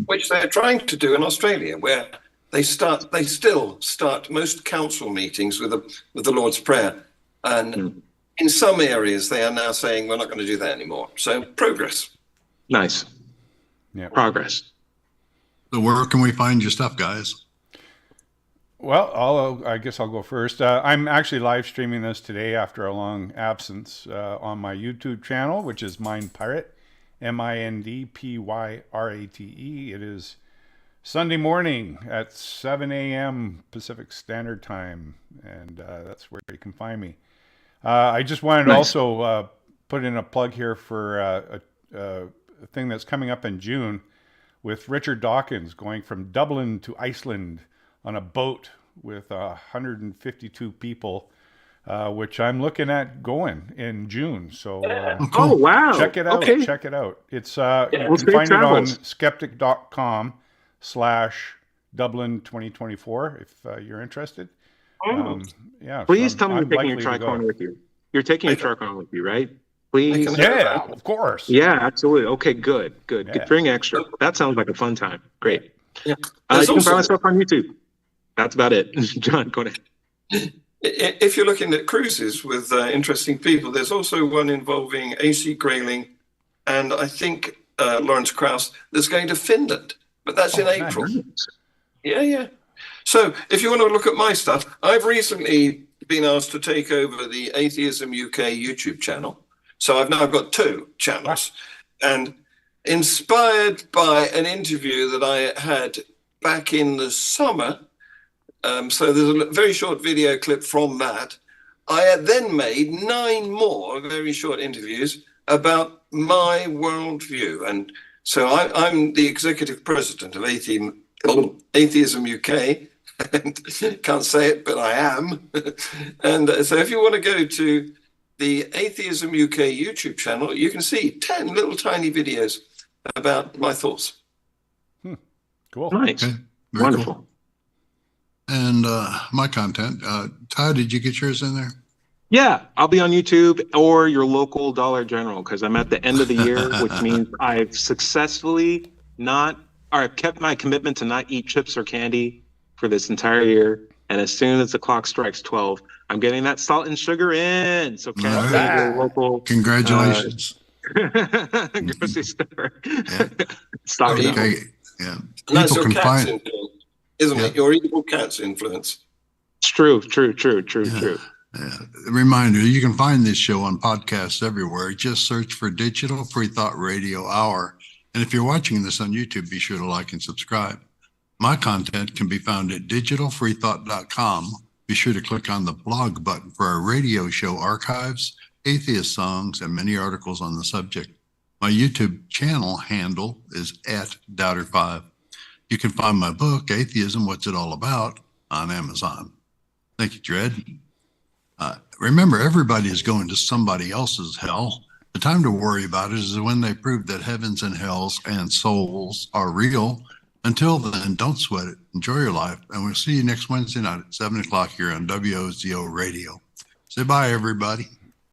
Which they're trying to do in Australia, where they still start most council meetings with the Lord's Prayer, and in some areas they are now saying we're not going to do that anymore. So progress. Nice. Yeah. Progress. So where can we find your stuff, guys? Well, I guess I'll go first. I'm actually live streaming this today after a long absence on my YouTube channel, which is Mind Pirate, MINDPYRATE. It is Sunday morning at 7 a.m. Pacific Standard Time, and that's where you can find me. I just wanted to also put in a plug here for a thing that's coming up in June with Richard Dawkins going from Dublin to Iceland on a boat with 152 people, which I'm looking at going in June. So oh, wow. Check it out. Okay. Check it out. It's you well, can find travels. it on skeptic.com/Dublin 2024 if you're interested. Yeah. Please so tell me I'm you're taking your likely to go. tricorn with you. You're taking your tricorn with you, right? Please. Yeah, of course. Yeah, absolutely. Okay, good. Yeah. Bring extra. That sounds like a fun time. Great. Yeah. You can find my stuff on YouTube. That's about it. John, go ahead. If you're looking at cruises with interesting people, there's also one involving AC Grayling and I think Lawrence Krauss that's going to Finland, but that's in April. Nice. Yeah. So if you want to look at my stuff, I've recently been asked to take over the Atheism UK YouTube channel. So I've now got 2 channels, and inspired by an interview that I had back in the summer. So there's a very short video clip from that. I had then made 9 more very short interviews about my worldview. And so I'm the executive president of Atheism UK. And can't say it, but I am. And so if you want to go to the Atheism UK YouTube channel, you can see 10 little tiny videos about my thoughts. Cool. Nice. Okay. Very Wonderful. cool. And my content. Ty, did you get yours in there? Yeah, I'll be on YouTube or your local Dollar General, because I'm at the end of the year, which means I've successfully I've kept my commitment to not eat chips or candy for this entire year. And as soon as the clock strikes 12, I'm getting that salt and sugar in. So catch me at your local Congratulations. grocery store. Yeah. Stock it up. Okay. Yeah. And that's People your can cat's find. influence, isn't it? Your evil cat's influence. It's true. Yeah. Reminder, you can find this show on podcasts everywhere. Just search for Digital Freethought Radio Hour. And if you're watching this on YouTube, be sure to like and subscribe. My content can be found at digitalfreethought.com. Be sure to click on the blog button for our radio show archives, atheist songs, and many articles on the subject. My YouTube channel handle is @Doubter5. You can find my book, Atheism, What's It All About, on Amazon. Thank you, Dred. Remember, everybody is going to somebody else's hell. The time to worry about it is when they prove that heavens and hells and souls are real. Until then, don't sweat it. Enjoy your life. And we'll see you next Wednesday night at 7 o'clock here on WOZO Radio. Say bye, everybody.